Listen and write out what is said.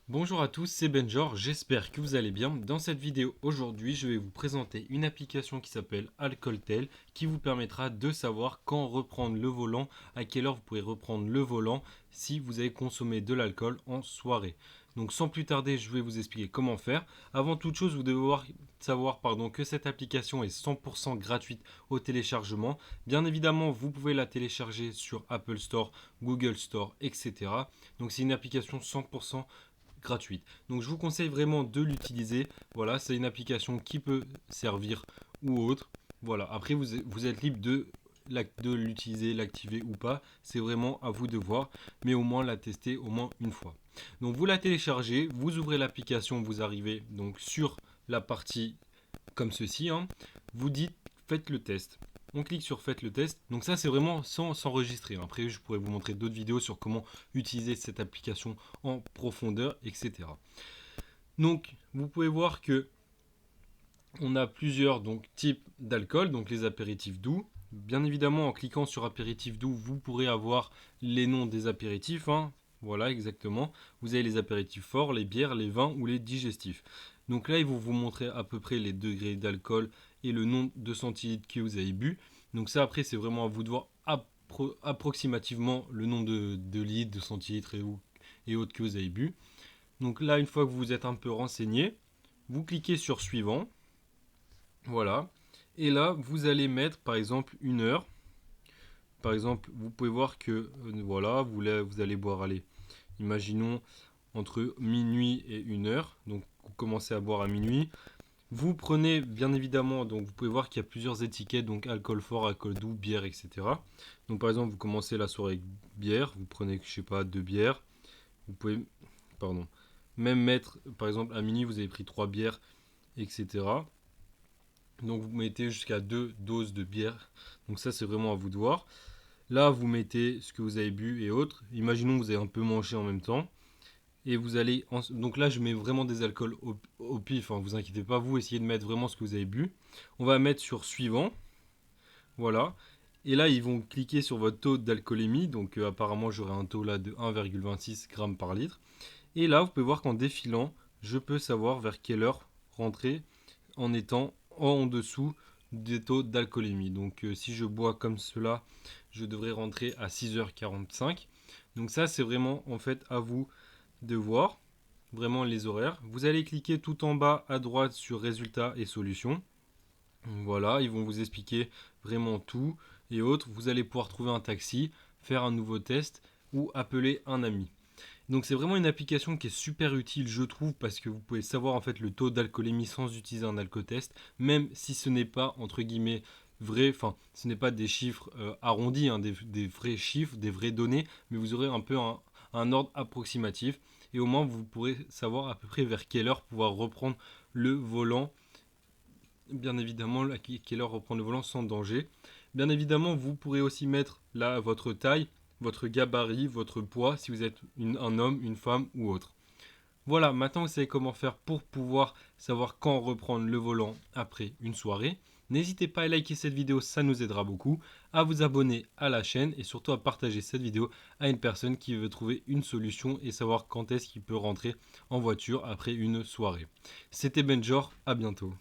Bonjour à tous, c'est Benjor, j'espère que vous allez bien. Dans cette vidéo aujourd'hui, je vais vous présenter une application qui s'appelle Alcoltel qui vous permettra de savoir quand reprendre le volant, à quelle heure vous pouvez reprendre le volant si vous avez consommé de l'alcool en soirée. Donc sans plus tarder, je vais vous expliquer comment faire. Avant toute chose, vous devez savoir que cette application est 100% gratuite au téléchargement. Bien évidemment, vous pouvez la télécharger sur Apple Store, Google Store, etc. Donc c'est une application 100% gratuite. Donc je vous conseille vraiment de l'utiliser. Voilà, c'est une application qui peut servir ou autre. Voilà, après vous êtes libre de l'utiliser, l'activer ou pas. C'est vraiment à vous de voir, mais au moins la tester au moins une fois. Donc vous la téléchargez, vous ouvrez l'application, vous arrivez donc sur la partie comme ceci, hein. Vous dites faites le test. On clique sur faites le test. Donc ça c'est vraiment sans s'enregistrer. Après je pourrais vous montrer d'autres vidéos sur comment utiliser cette application en profondeur, etc. Donc vous pouvez voir que on a plusieurs types d'alcool, donc les apéritifs doux. Bien évidemment, en cliquant sur apéritifs doux, vous pourrez avoir les noms des apéritifs, hein. Voilà, exactement. Vous avez les apéritifs forts, les bières, les vins ou les digestifs. Donc là, ils vont vous montrer à peu près les degrés d'alcool et le nombre de centilitres que vous avez bu. Donc ça, après, c'est vraiment à vous de voir approximativement le nombre de litres, de centilitres et autres que vous avez bu. Donc là, une fois que vous vous êtes un peu renseigné, vous cliquez sur suivant. Voilà. Et là, vous allez mettre par exemple une heure. Par exemple, vous pouvez voir que voilà, vous allez boire, allez, imaginons entre minuit et une heure. Donc, vous commencez à boire à minuit. Vous prenez, bien évidemment, donc vous pouvez voir qu'il y a plusieurs étiquettes, donc alcool fort, alcool doux, bière, etc. Donc, par exemple, vous commencez la soirée avec bière. Vous prenez, je sais pas, deux bières. Vous pouvez, pardon, même mettre, par exemple, à minuit, vous avez pris trois bières, etc. Donc vous mettez jusqu'à 2 doses de bière. Donc ça c'est vraiment à vous de voir. Là vous mettez ce que vous avez bu et autres. Imaginons que vous avez un peu mangé en même temps. Et vous allez... Donc là je mets vraiment des alcools au pif. Hein, vous inquiétez pas, vous essayez de mettre vraiment ce que vous avez bu. On va mettre sur suivant. Voilà. Et là ils vont cliquer sur votre taux d'alcoolémie. Donc apparemment j'aurai un taux là de 1,26 g par litre. Et là vous pouvez voir qu'en défilant, je peux savoir vers quelle heure rentrer en étant en dessous des taux d'alcoolémie. Donc si je bois comme cela, je devrais rentrer à 6h45. Donc ça c'est vraiment en fait à vous de voir vraiment les horaires. Vous allez cliquer tout en bas à droite sur résultats et solutions. Voilà, ils vont vous expliquer vraiment tout et autres. Vous allez pouvoir trouver un taxi, faire un nouveau test ou appeler un ami. Donc c'est vraiment une application qui est super utile, je trouve, parce que vous pouvez savoir en fait le taux d'alcoolémie sans utiliser un alcotest, même si ce n'est pas entre guillemets vrai, enfin ce n'est pas des chiffres arrondis, hein, des vrais chiffres, des vraies données, mais vous aurez un peu un ordre approximatif et au moins vous pourrez savoir à peu près vers quelle heure pouvoir reprendre le volant. Bien évidemment, à quelle heure reprendre le volant sans danger. Bien évidemment, vous pourrez aussi mettre là votre taille, votre gabarit, votre poids, si vous êtes un homme, une femme ou autre. Voilà, maintenant vous savez comment faire pour pouvoir savoir quand reprendre le volant après une soirée. N'hésitez pas à liker cette vidéo, ça nous aidera beaucoup, à vous abonner à la chaîne et surtout à partager cette vidéo à une personne qui veut trouver une solution et savoir quand est-ce qu'il peut rentrer en voiture après une soirée. C'était Benjor, à bientôt.